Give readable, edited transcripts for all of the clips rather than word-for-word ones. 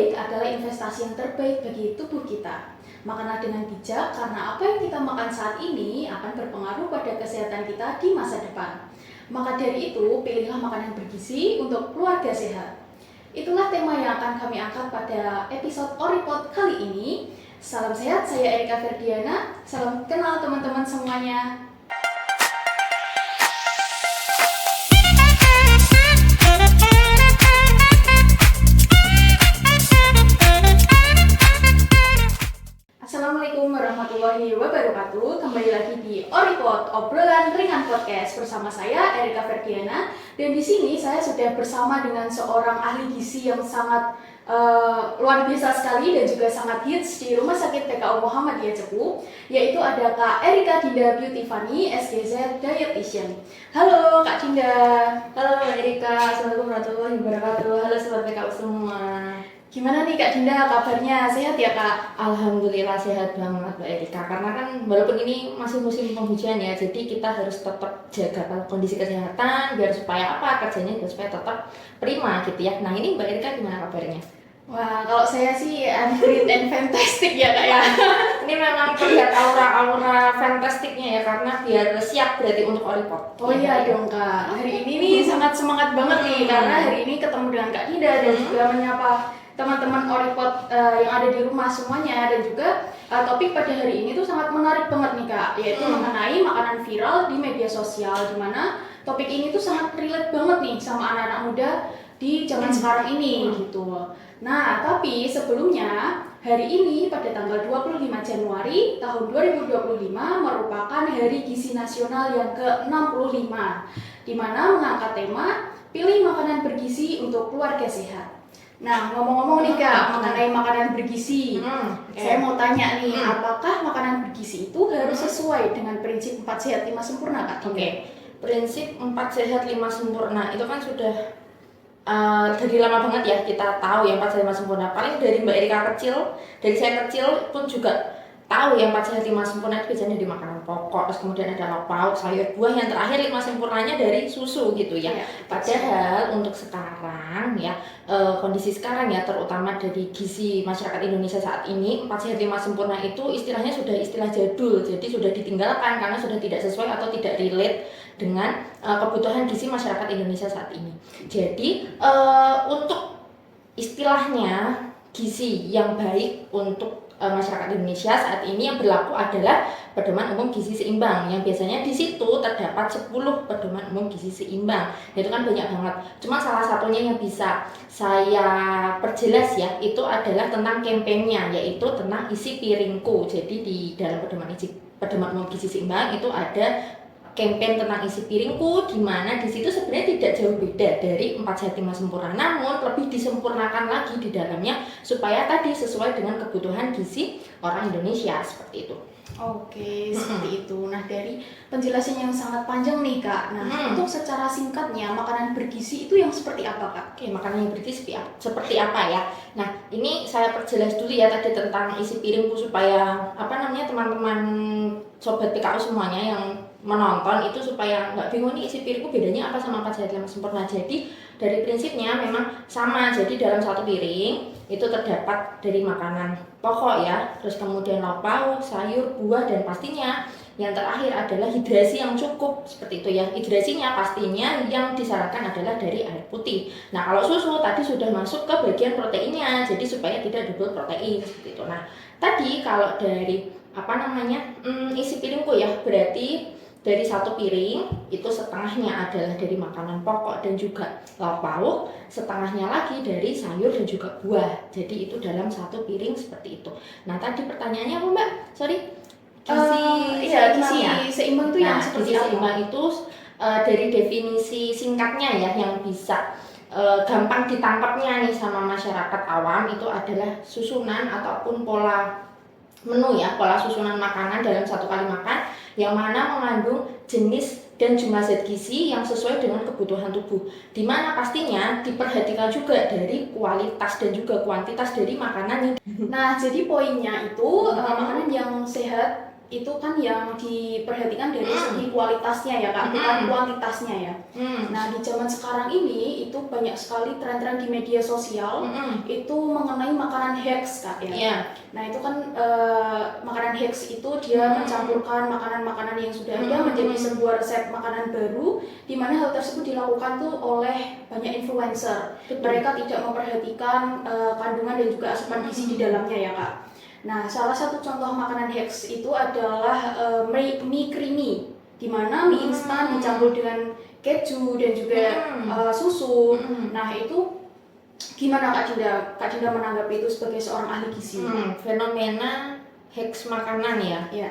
baik adalah investasi yang terbaik bagi tubuh kita. Makanlah dengan bijak karena apa yang kita makan saat ini akan berpengaruh pada kesehatan kita di masa depan. Maka dari itu, pilihlah makanan bergizi untuk keluarga sehat. Itulah tema yang akan kami angkat pada episode Oripod kali ini. Salam sehat, saya Erika Ferdiana. Salam kenal teman-teman semuanya. Assalamualaikum warahmatullahi wabarakatuh. Kembali lagi di Oripod, obrolan ringan podcast bersama saya Erika Ferdiana. Dan di sini saya sudah bersama dengan seorang ahli gizi yang sangat luar biasa sekali dan juga sangat hits di Rumah Sakit PKU Muhammadiyah Cepu, yaitu ada Kak Erika Dinda Beautifani, SGZ Dietitian. Halo Kak Dinda. Halo Mbak Erika, Assalamualaikum warahmatullahi wabarakatuh. Halo sobat PKU semua. Gimana nih Kak Dinda, kabarnya sehat ya Kak? Alhamdulillah sehat banget Mbak Erika. Karena kan walaupun ini masih musim penghujan ya, jadi kita harus tetap jaga kondisi kesehatan biar supaya apa kerjanya biar supaya tetap prima gitu ya. Nah ini Mbak Erika gimana kabarnya? Wah, kalau saya sih great and fantastic ya Kak ya. Ini memang terlihat aura-aura fantastiknya ya, karena biar siap berarti untuk Oripod. Oh iya dong Kak, hari ini nih sangat semangat banget nih karena hari ini ketemu dengan Kak Dinda dan juga menyapa teman-teman Oripod yang ada di rumah semuanya. Dan juga topik pada hari ini tuh sangat menarik banget nih Kak, yaitu mengenai makanan viral di media sosial, dimana topik ini tuh sangat relate banget nih sama anak-anak muda di zaman sekarang ini gitu. Nah, tapi sebelumnya hari ini pada tanggal 25 Januari tahun 2025 merupakan Hari Gizi Nasional yang ke-65, di mana mengangkat tema Pilih Makanan Bergizi untuk Keluarga Sehat. Nah, ngomong-ngomong nih Kak, mengenai makanan bergizi, saya mau tanya nih, apakah makanan bergizi itu harus sesuai dengan prinsip 4 sehat 5 sempurna Kak? Oke. Prinsip 4 sehat 5 sempurna itu kan sudah dari lama banget ya kita tahu yang 4 sehat 5 sempurna. Paling dari Mbak Erika kecil, dari saya kecil pun juga tahu yang 4 sehat 5 sempurna itu biasanya di makanan pokok, terus kemudian ada lauk pauk, sayur, buah, yang terakhir 5 sempurnanya dari susu gitu ya. Padahal untuk sekarang ya, kondisi sekarang ya, terutama dari gizi masyarakat Indonesia saat ini, 4 sehat 5 sempurna itu istilahnya sudah istilah jadul, jadi sudah ditinggalkan karena sudah tidak sesuai atau tidak relate dengan kebutuhan gizi masyarakat Indonesia saat ini. Jadi untuk istilahnya gizi yang baik untuk masyarakat Indonesia saat ini yang berlaku adalah pedoman umum gizi seimbang, yang biasanya di situ terdapat 10 pedoman umum gizi seimbang. Itu kan banyak banget. Cuma salah satunya yang bisa saya perjelas ya, itu adalah tentang kampanyenya, yaitu tentang isi piringku. Jadi di dalam pedoman umum gizi seimbang itu ada campaign tentang isi piringku, di mana di situ sebenarnya tidak jauh beda dari 4 sehat 5 sempurna, namun lebih disempurnakan lagi di dalamnya supaya tadi sesuai dengan kebutuhan gizi orang Indonesia seperti itu. Oke, seperti itu. Nah, dari penjelasan yang sangat panjang nih Kak, untuk secara singkatnya makanan bergizi itu yang seperti apa Kak? Oke, makanan yang bergizi seperti apa ya? Nah, ini saya perjelas dulu ya tadi tentang isi piringku supaya teman-teman sobat PKU semuanya yang menonton itu supaya nggak bingung nih isi piringku bedanya apa sama 4 sehat 5 sempurna. Jadi dari prinsipnya memang sama. Jadi dalam satu piring itu terdapat dari makanan pokok ya, terus kemudian lauk pauk, sayur, buah, dan pastinya yang terakhir adalah hidrasi yang cukup seperti itu ya. Hidrasinya pastinya yang disarankan adalah dari air putih. Nah, kalau susu tadi sudah masuk ke bagian proteinnya, jadi supaya tidak double protein seperti itu. Nah, tadi kalau dari isi piringku ya, berarti dari satu piring itu setengahnya adalah dari makanan pokok dan juga lauk pauk, setengahnya lagi dari sayur dan juga buah. Jadi itu dalam satu piring seperti itu. Nah, tadi pertanyaannya apa Mbak? Sorry. Gizi seimbang itu yang seperti gizi apa? seimbang itu dari definisi singkatnya ya, yang bisa gampang ditangkapnya nih sama masyarakat awam, itu adalah susunan ataupun pola menu ya, pola susunan makanan dalam satu kali makan yang mana mengandung jenis dan jumlah zat gizi yang sesuai dengan kebutuhan tubuh, di mana pastinya diperhatikan juga dari kualitas dan juga kuantitas dari makanan yang Nah, jadi poinnya itu makanan yang sehat itu kan yang diperhatikan dari segi kualitasnya ya Kak, bukan kuantitasnya ya. Nah di zaman sekarang ini itu banyak sekali tren-tren di media sosial itu mengenai makanan hacks Kak ya. Iya. Nah itu kan makanan hacks itu dia mencampurkan makanan-makanan yang sudah ada menjadi sebuah resep makanan baru, di mana hal tersebut dilakukan tuh oleh banyak influencer. Mereka tidak memperhatikan kandungan dan juga asupan gizi di dalamnya ya Kak. Nah, salah satu contoh makanan hacks itu adalah mie creamy, di mana mie instan dicampur dengan keju dan juga susu. Nah, itu gimana Kak Dinda? Kak Dinda menanggapi itu sebagai seorang ahli gizi? Fenomena hacks makanan ya, Iya.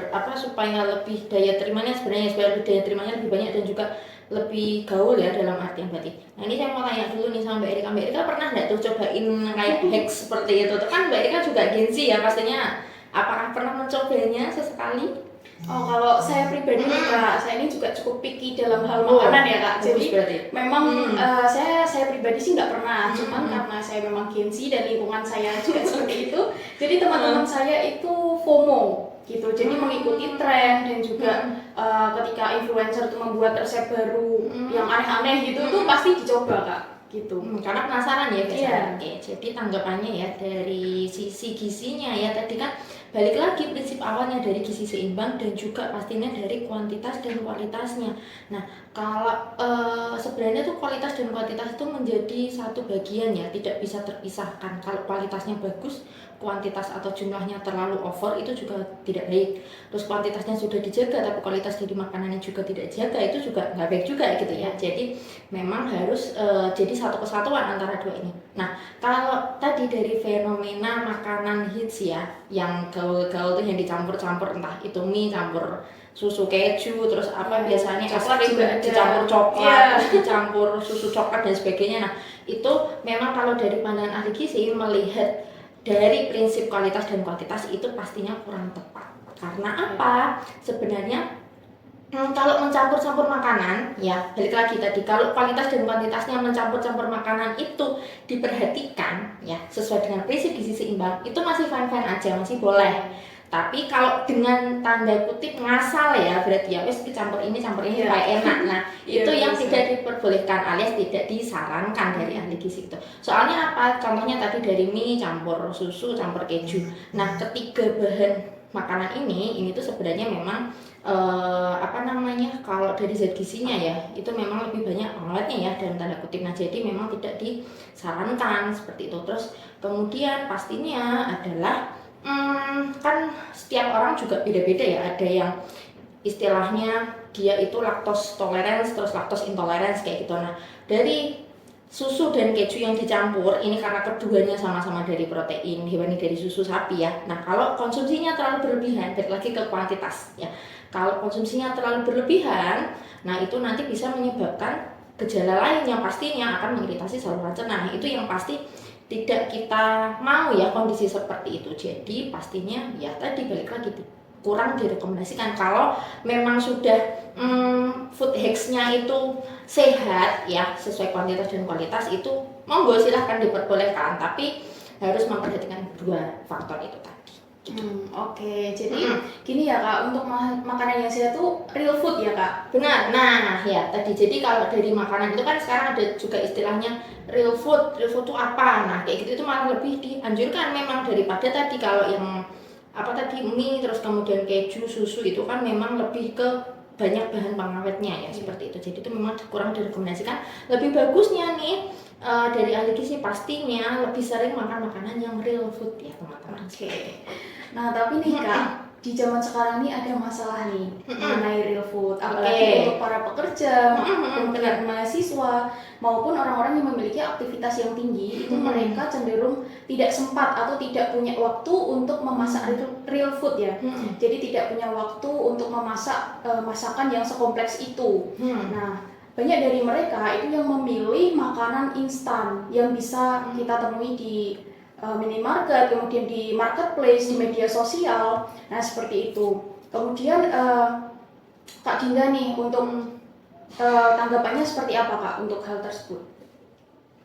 biar supaya lebih daya terimanya sebenarnya supaya lebih daya terimanya lebih banyak dan juga lebih gaul ya dalam artian berarti. Nah ini saya mau tanya dulu nih sama Mbak Erika. Mbak Erika pernah nggak tuh cobain kayak hacks seperti itu? Tuh kan Mbak Erika juga Gen Z ya pastinya. Apakah pernah mencobanya sesekali? Oh, kalau saya pribadi nih Kak, saya ini juga cukup picky dalam hal makanan ya Kak. Jadi memang saya pribadi sih nggak pernah, cuman karena saya memang Gen Z dan lingkungan saya juga seperti itu. Jadi teman-teman saya itu FOMO gitu, jadi mengikuti tren dan juga ketika influencer itu membuat resep baru yang aneh-aneh gitu tuh pasti dicoba Kak gitu. Karena penasaran ya biasanya. Iya. Oke, jadi tanggapannya ya dari sisi gizinya ya tadi kan balik lagi prinsip awalnya dari gizi seimbang dan juga pastinya dari kuantitas dan kualitasnya. Nah, kalau sebenarnya tuh kualitas dan kuantitas itu menjadi satu bagian ya, tidak bisa terpisahkan. Kalau kualitasnya bagus, kuantitas atau jumlahnya terlalu over itu juga tidak baik. Terus kuantitasnya sudah dijaga tapi kualitas dari makanannya juga tidak dijaga, itu juga nggak baik juga gitu ya. Jadi memang harus jadi satu kesatuan antara dua ini. Nah, kalau tadi dari fenomena makanan hits ya, yang gaul-gaul tuh yang dicampur-campur, entah itu mie campur susu keju, terus apa biasanya es krim dicampur coklat, terus dicampur susu coklat dan sebagainya. Nah, itu memang kalau dari pandangan ahli gizi melihat dari prinsip kualitas dan kuantitas itu pastinya kurang tepat. Karena apa? Sebenarnya kalau mencampur-campur makanan, ya balik lagi tadi, kalau kualitas dan kuantitasnya mencampur-campur makanan itu diperhatikan, ya sesuai dengan prinsip gizi seimbang, itu masih fine-fine aja, masih boleh. Tapi kalau dengan tanda kutip ngasal ya, berarti ya wes campur ini supaya enak. Nah itu yang tidak diperbolehkan alias tidak disarankan dari ahli gizi itu. Soalnya apa? Contohnya tadi dari mie campur susu campur keju. Nah ketiga bahan makanan ini tuh sebenarnya memang kalau dari zat gizinya ya itu memang lebih banyak pengawetnya ya dalam tanda kutip. Nah jadi memang tidak disarankan seperti itu. Terus kemudian pastinya adalah kan setiap orang juga beda-beda ya, ada yang istilahnya dia itu lactose tolerance terus lactose intolerance kayak gitu. Nah dari susu dan keju yang dicampur ini karena keduanya sama-sama dari protein hewani dari susu sapi ya. Nah kalau konsumsinya terlalu berlebihan, balik lagi ke kuantitas ya, kalau konsumsinya terlalu berlebihan, nah itu nanti bisa menyebabkan gejala lain yang pastinya akan mengiritasi saluran cerna. Nah, itu yang pasti tidak kita mau ya kondisi seperti itu. Jadi pastinya ya tadi balik lagi kurang direkomendasikan. Kalau memang sudah food hacks-nya itu sehat ya sesuai kuantitas dan kualitas, itu monggo silahkan diperbolehkan, tapi harus memperhatikan dua faktor itu tadi. Oke, jadi gini ya Kak, untuk makanan yang sehat tuh real food ya Kak? Benar, nah ya tadi, jadi kalau dari makanan itu kan sekarang ada juga istilahnya real food itu apa, nah kayak gitu itu malah lebih dianjurkan memang daripada tadi kalau yang mie terus kemudian keju, susu itu kan memang lebih ke banyak bahan pengawetnya ya seperti itu, jadi itu memang kurang direkomendasikan. Lebih bagusnya nih dari ahli gizi pastinya lebih sering makan makanan yang real food ya teman-teman. Oke. Nah tapi nih Kak, di zaman sekarang ini ada masalah nih mengenai real food, apalagi untuk para pekerja, kemudian mahasiswa maupun orang-orang yang memiliki aktivitas yang tinggi, itu mereka cenderung tidak sempat atau tidak punya waktu untuk memasak real food ya. Jadi tidak punya waktu untuk memasak masakan yang sekompleks itu. Nah banyak dari mereka itu yang memilih makanan instan yang bisa kita temui di minimarket, kemudian di marketplace, di media sosial. Nah seperti itu. Kemudian Kak Dinda nih untuk tanggapannya seperti apa Kak untuk hal tersebut?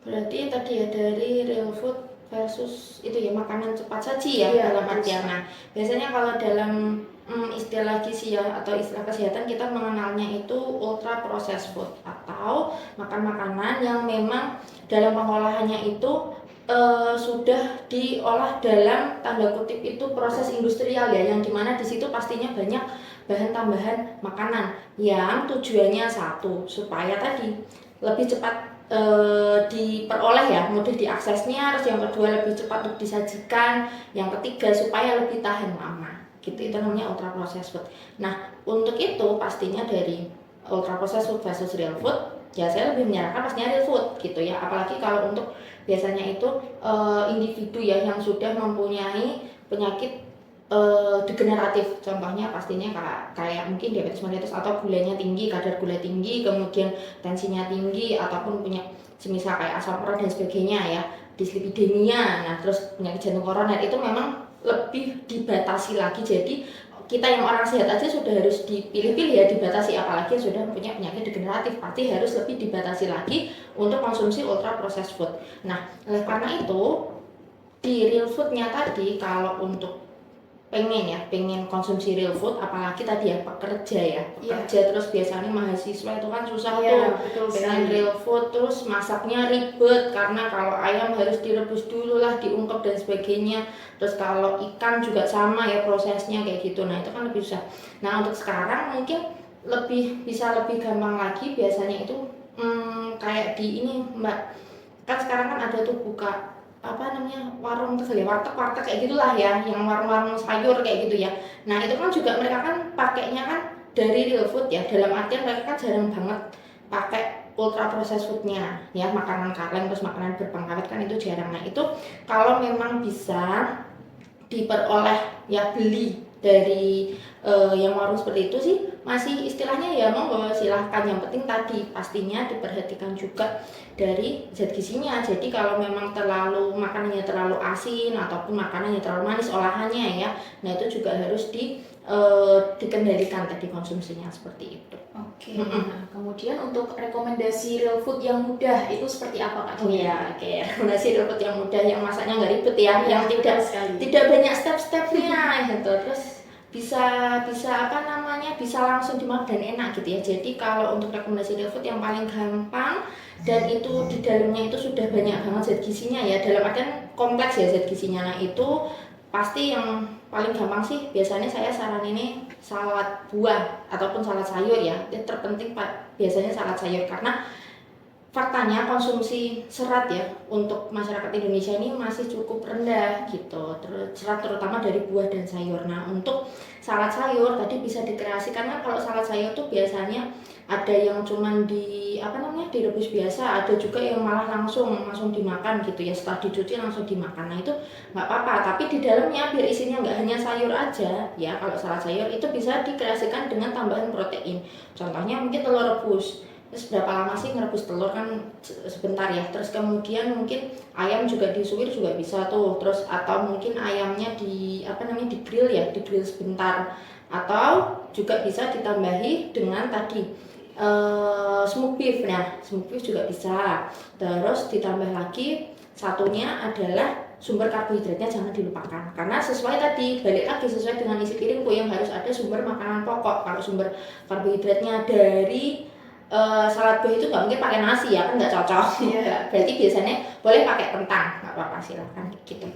Berarti tadi ya dari real food versus itu ya makanan cepat saji ya, Iya, dalam betul artian. sekali. Nah, biasanya kalau dalam istilah gizi ya atau istilah kesehatan kita mengenalnya itu ultra processed food atau makan makanan yang memang dalam pengolahannya itu sudah diolah dalam tanda kutip itu proses industrial ya, yang dimana di situ pastinya banyak bahan tambahan makanan yang tujuannya satu supaya tadi lebih cepat diperoleh ya, mudah diaksesnya, terus yang kedua lebih cepat untuk disajikan, yang ketiga supaya lebih tahan lama gitu. Itu namanya ultra processed food. Nah, untuk itu pastinya dari ultra processed food versus real food ya saya lebih menyarankan pastinya real food gitu ya, apalagi kalau untuk biasanya itu individu ya yang sudah mempunyai penyakit degeneratif, contohnya pastinya kayak mungkin diabetes mellitus atau gulanya tinggi, kadar gula tinggi, kemudian tensinya tinggi, ataupun punya semisal kayak asam urat dan sebagainya ya, dislipidemia, nah terus penyakit jantung koroner itu memang lebih dibatasi lagi. Jadi kita yang orang sehat aja sudah harus dipilih-pilih ya, dibatasi, apalagi yang sudah punya penyakit degeneratif pasti harus lebih dibatasi lagi untuk konsumsi ultra processed food. Nah, oleh karena itu di real foodnya tadi kalau untuk pengen konsumsi real food, apalagi tadi ya pekerja terus biasanya mahasiswa itu kan susah tuh Betul pengen sekali. real food, terus masaknya ribet karena kalau ayam harus direbus dulu lah, diungkep dan sebagainya, terus kalau ikan juga sama ya prosesnya kayak gitu. Nah itu kan lebih susah. Nah untuk sekarang mungkin bisa lebih gampang lagi, biasanya itu kayak di ini Mbak, kan sekarang kan ada tuh buka apa namanya warung tuh ya, warteg kayak gitulah ya, yang warung-warung sayur kayak gitu ya. Nah itu kan juga mereka kan pakainya kan dari real food ya, dalam artian mereka kan jarang banget pakai ultra processed foodnya ya, makanan kaleng terus makanan berpengawet kan itu jarang. Nah itu kalau memang bisa diperoleh ya, beli dari yang warung seperti itu sih masih istilahnya ya monggo silahkan, yang penting tadi pastinya diperhatikan juga dari zat gizinya. Jadi kalau memang makanannya terlalu asin ataupun makanannya terlalu manis olahannya ya, nah itu juga harus dikendalikan tadi konsumsinya seperti itu. Oke. Nah, kemudian untuk rekomendasi real food yang mudah itu seperti apa Kak? Oh iya, oke. Rekomendasi real food yang mudah, yang masaknya nggak ribet ya, Iya, yang betul sekali. tidak banyak step-stepnya gitu. Terus bisa apa namanya, bisa langsung dimakan dan enak gitu ya. Jadi kalau untuk rekomendasi real food yang paling gampang dan itu di dalamnya itu sudah banyak banget zat gizinya ya, dalam artian kompleks ya zat gizinya. Nah itu pasti yang paling gampang sih biasanya saya saranin ini salad buah ataupun salad sayur ya. Yang terpenting biasanya salad sayur, karena faktanya konsumsi serat ya untuk masyarakat Indonesia ini masih cukup rendah gitu, serat terutama dari buah dan sayur. Nah untuk salad sayur tadi bisa dikreasikan kan, kalau salad sayur tuh biasanya ada yang cuman direbus biasa, ada juga yang malah langsung dimakan gitu ya, setelah dicuci langsung dimakan. Nah itu nggak apa-apa, tapi di dalamnya biar isinya nggak hanya sayur aja ya. Kalau salad sayur itu bisa dikreasikan dengan tambahan protein, contohnya mungkin telur rebus. Terus berapa lama sih ngerebus telur kan, sebentar ya. Terus kemudian mungkin ayam juga disuir juga bisa tuh. Terus atau mungkin ayamnya di grill ya, di grill sebentar. Atau juga bisa ditambahi dengan tadi smoked beef. Nah smoked beef juga bisa. Terus ditambah lagi satunya adalah sumber karbohidratnya jangan dilupakan, karena sesuai tadi, balik lagi sesuai dengan isi piringku yang harus ada sumber makanan pokok. Kalau sumber karbohidratnya dari salad buah itu nggak mungkin pakai nasi ya, kan nggak cocok. Berarti biasanya boleh pakai kentang, nggak apa-apa, silahkan gitu.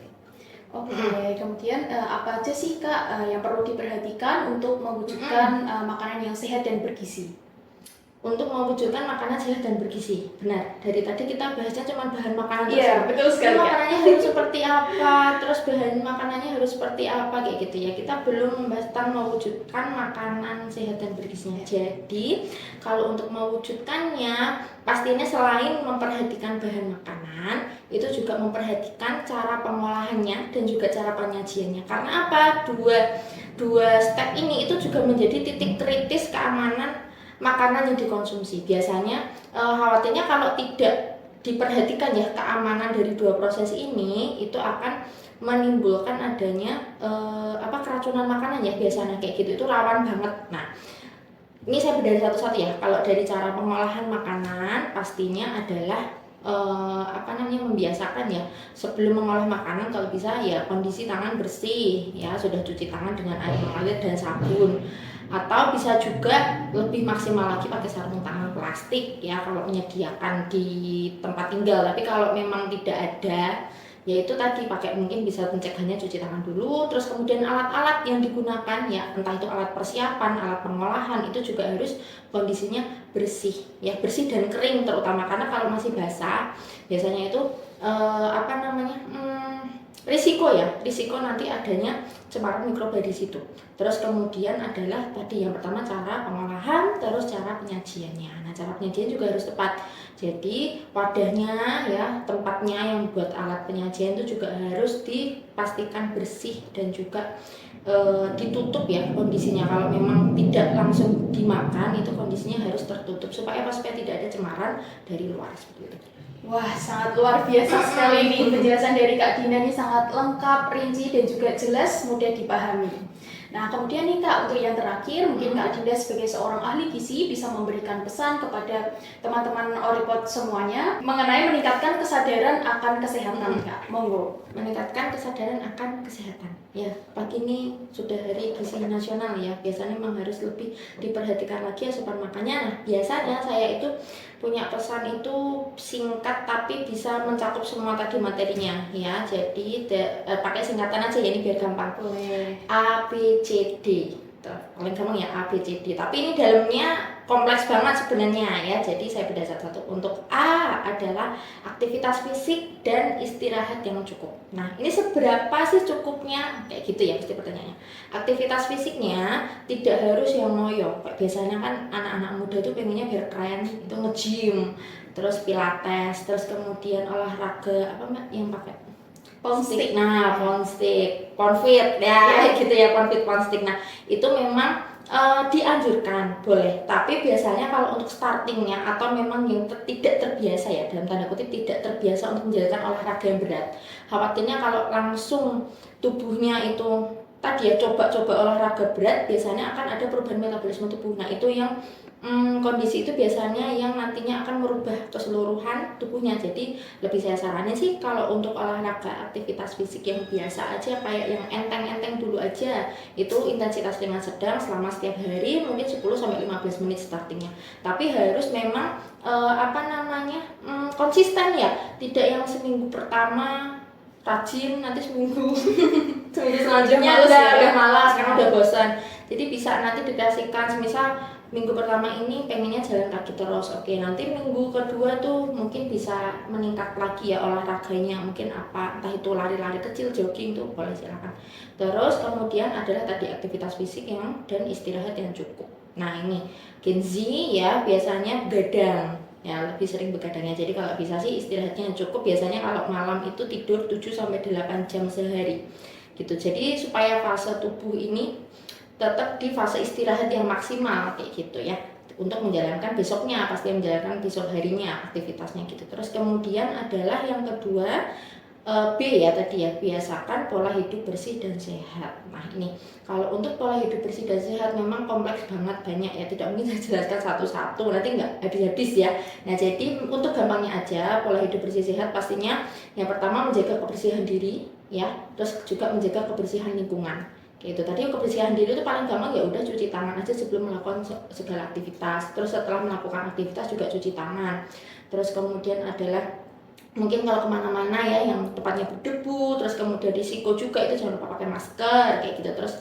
Oke, kemudian apa aja sih Kak yang perlu diperhatikan untuk mewujudkan makanan yang sehat dan bergizi? Untuk mewujudkan makanan sehat dan bergizi, benar, dari tadi kita bahasnya cuma bahan makanan Iya, betul sekali Kak. makanannya harus seperti apa, terus bahan makanannya harus seperti apa kayak gitu ya. Kita belum membahas tentang mewujudkan makanan sehat dan bergizinya. Jadi kalau untuk mewujudkannya pastinya selain memperhatikan bahan makanan, itu juga memperhatikan cara pengolahannya dan juga cara penyajiannya. Karena apa? Dua step ini itu juga menjadi titik kritis keamanan makanan yang dikonsumsi. Biasanya khawatirnya kalau tidak diperhatikan ya keamanan dari dua proses ini, itu akan menimbulkan adanya keracunan makanan ya, biasanya kayak gitu, itu rawan banget. Nah ini saya berdiri satu-satu ya. Kalau dari cara pengolahan makanan pastinya adalah membiasakan ya sebelum mengolah makanan kalau bisa ya kondisi tangan bersih ya, sudah cuci tangan dengan air mengalir dan sabun, atau bisa juga lebih maksimal lagi pakai sarung tangan plastik ya kalau menyediakan di tempat tinggal. Tapi kalau memang tidak ada, yaitu tadi pakai, mungkin bisa pencegahannya cuci tangan dulu. Terus kemudian alat-alat yang digunakan ya, entah itu alat persiapan, alat pengolahan, itu juga harus kondisinya bersih ya, bersih dan kering terutama, karena kalau masih basah biasanya itu risiko nanti adanya cemaran mikroba di situ. Terus kemudian adalah tadi yang pertama cara pengolahan, terus cara penyajiannya. Nah, cara penyajian juga harus tepat. Jadi wadahnya ya, tempatnya yang buat alat penyajian itu juga harus dipastikan bersih dan juga ditutup ya kondisinya. Kalau memang tidak langsung dimakan, itu kondisinya harus tertutup supaya tidak ada cemaran dari luar seperti itu. Wah, sangat luar biasa sekali ini penjelasan dari Kak Dina, ini sangat lengkap, rinci dan juga jelas, mudah dipahami. Nah, kemudian nih Kak, untuk yang terakhir, mungkin Kak Dinda sebagai seorang ahli gizi bisa memberikan pesan kepada teman-teman Oripot semuanya mengenai meningkatkan kesadaran akan kesehatan, Kak. Monggo. Meningkatkan kesadaran akan kesehatan. Ya, pagi ini sudah Hari Gizi Nasional ya. Biasanya memang harus lebih diperhatikan lagi asupan makannya. Nah, biasanya saya itu punya pesan itu singkat tapi bisa mencakup semua tadi materinya ya. Jadi pakai singkatan aja ya, ini biar gampang. Boleh. A B C D. Paling gampang ya A B C D. Tapi ini dalamnya kompleks banget sebenarnya ya. Jadi saya beda satu-satu. Untuk A adalah aktivitas fisik dan istirahat yang cukup. Nah, ini seberapa sih cukupnya? Kayak gitu ya pasti pertanyaannya. Aktivitas fisiknya tidak harus yang ngoyo. Kayak biasanya kan anak-anak muda tuh pengennya biar keren, itu nge-gym, terus pilates, terus kemudian olahraga apa Mbak yang pakai pound stick. Nah, pound stick, pound fit ya, gitu ya, pound stick. Nah, itu memang dianjurkan, boleh. Tapi biasanya kalau untuk startingnya atau memang yang tidak terbiasa ya, dalam tanda kutip tidak terbiasa untuk menjalankan olahraga yang berat, khawatirnya kalau langsung tubuhnya itu tadi ya coba-coba olahraga berat, biasanya akan ada perubahan metabolisme tubuh. Nah, itu yang kondisi itu biasanya yang nantinya akan merubah keseluruhan tubuhnya. Jadi lebih saya saranin sih kalau untuk olahraga aktivitas fisik yang biasa aja, kayak yang enteng-enteng dulu aja, itu intensitas dengan sedang selama setiap hari mungkin 10-15 menit startingnya. Tapi harus memang konsisten ya, tidak yang seminggu pertama rajin, nanti seminggu selanjutnya udah malas karena udah bosan. Jadi bisa nanti dikasihkan, misal minggu pertama ini pengennya jalan kaki terus, oke, nanti minggu kedua tuh mungkin bisa meningkat lagi ya olahraganya, mungkin apa, entah itu lari-lari kecil, jogging tuh boleh, silakan. Terus kemudian adalah tadi aktivitas fisik dan istirahat yang cukup. Nah, ini Gen Z ya biasanya begadang ya, lebih sering begadangnya. Jadi kalau bisa sih istirahatnya yang cukup, biasanya kalau malam itu tidur 7-8 jam sehari gitu. Jadi supaya fase tubuh ini tetap di fase istirahat yang maksimal kayak gitu ya, untuk menjalankan besoknya, pasti menjalankan besok harinya aktivitasnya gitu. Terus kemudian adalah yang kedua B ya tadi ya, biasakan pola hidup bersih dan sehat. Nah, ini kalau untuk pola hidup bersih dan sehat memang kompleks banget, banyak ya, tidak mungkin saya jelaskan satu-satu, nanti nggak habis-habis ya. Nah, jadi untuk gampangnya aja, pola hidup bersih sehat pastinya yang pertama menjaga kebersihan diri ya, terus juga menjaga kebersihan lingkungan. Gitu. Tadi kebersihan diri itu paling gampang ya udah cuci tangan aja sebelum melakukan segala aktivitas. Terus setelah melakukan aktivitas juga cuci tangan. Terus kemudian adalah mungkin kalau kemana-mana ya yang tempatnya berdebu, terus kemudian risiko juga itu jangan lupa pakai masker kayak gitu. Terus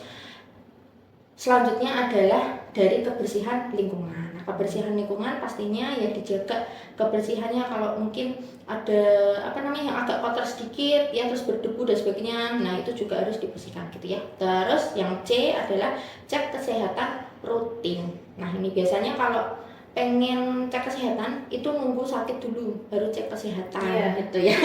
selanjutnya adalah dari kebersihan lingkungan. Nah, kebersihan lingkungan pastinya ya dijaga kebersihannya. Kalau mungkin ada yang agak kotor sedikit ya, terus berdebu dan sebagainya, nah itu juga harus dibersihkan gitu ya. Terus yang C adalah cek kesehatan rutin. Nah, ini biasanya kalau pengen cek kesehatan itu nunggu sakit dulu baru cek kesehatan gitu ya.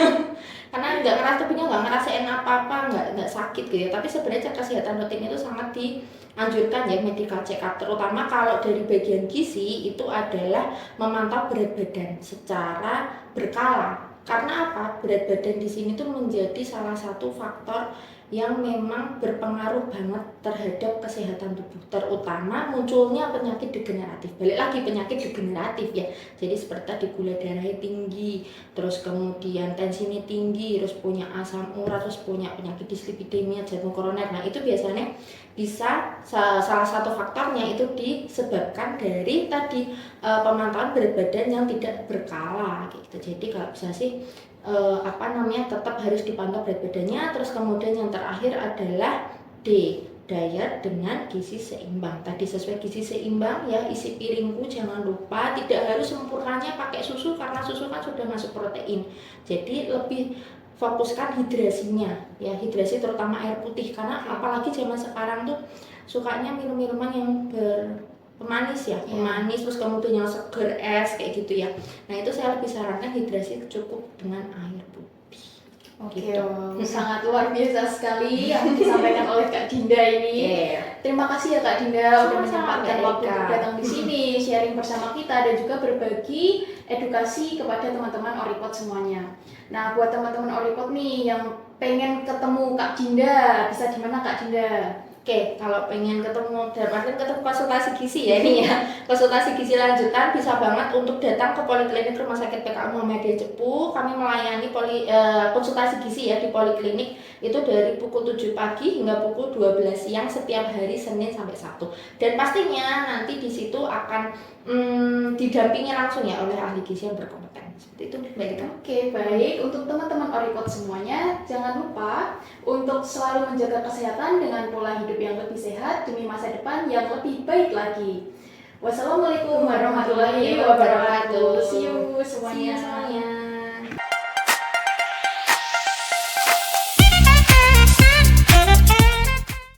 Karena tubuhnya nggak ngerasain apa-apa, nggak sakit gitu ya. Tapi sebenarnya cek kesehatan rutin itu sangat dianjurkan ya, medical check up, terutama kalau dari bagian gizi itu adalah memantau berat badan secara berkala. Karena apa? Berat badan di sini tuh menjadi salah satu faktor yang memang berpengaruh banget terhadap kesehatan tubuh, terutama munculnya penyakit degeneratif. Balik lagi penyakit degeneratif ya, jadi seperti tadi gula darahnya tinggi, terus kemudian tensinya tinggi, terus punya asam urat, terus punya penyakit dislipidemia, jantung koroner. Nah itu biasanya bisa salah satu faktornya itu disebabkan dari tadi pemantauan berat badan yang tidak berkala gitu. Jadi kalau bisa sih tetap harus dipantau berat badannya. Terus kemudian yang terakhir adalah D, diet dengan gizi seimbang. Tadi sesuai gizi seimbang ya, isi piringku jangan lupa, tidak harus sempurnanya pakai susu karena susu kan sudah masuk protein. Jadi lebih fokuskan hidrasinya ya, hidrasi terutama air putih, karena apalagi zaman sekarang tuh sukanya minum-minuman yang pemanis ya, pemanis terus kemudian yang seger, es kayak gitu ya. Nah itu saya lebih sarankan hidrasi cukup dengan air putih. Oke, Gitu. sangat luar biasa sekali yang disampaikan oleh Kak Dinda ini. Terima kasih ya Kak Dinda udah Sama-sama, menyempatkan Kak waktu Eka. untuk datang di sini, sharing bersama kita dan juga berbagi edukasi kepada teman-teman Oripot semuanya. Nah, buat teman-teman Oripot nih yang pengen ketemu Kak Dinda, bisa di mana Kak Dinda? Oke, kalau pengen ketemu ketemu konsultasi gizi ya ini ya, konsultasi gizi lanjutan bisa banget untuk datang ke Poliklinik Rumah Sakit PKU Muhammadiyah Cepu. Kami melayani konsultasi gizi ya di Poliklinik itu dari pukul 7 pagi hingga pukul 12 siang setiap hari Senin sampai Sabtu. Dan pastinya nanti di situ akan didampingi langsung ya oleh ahli gizi yang berkompeten. Seperti itu, Mbak Eka. Oke, baik. Untuk teman-teman Oripot semuanya, jangan lupa untuk selalu menjaga kesehatan dengan pola hidup yang lebih sehat demi masa depan yang lebih baik lagi. Wassalamualaikum warahmatullahi wabarakatuh. See you semuanya. See you semuanya.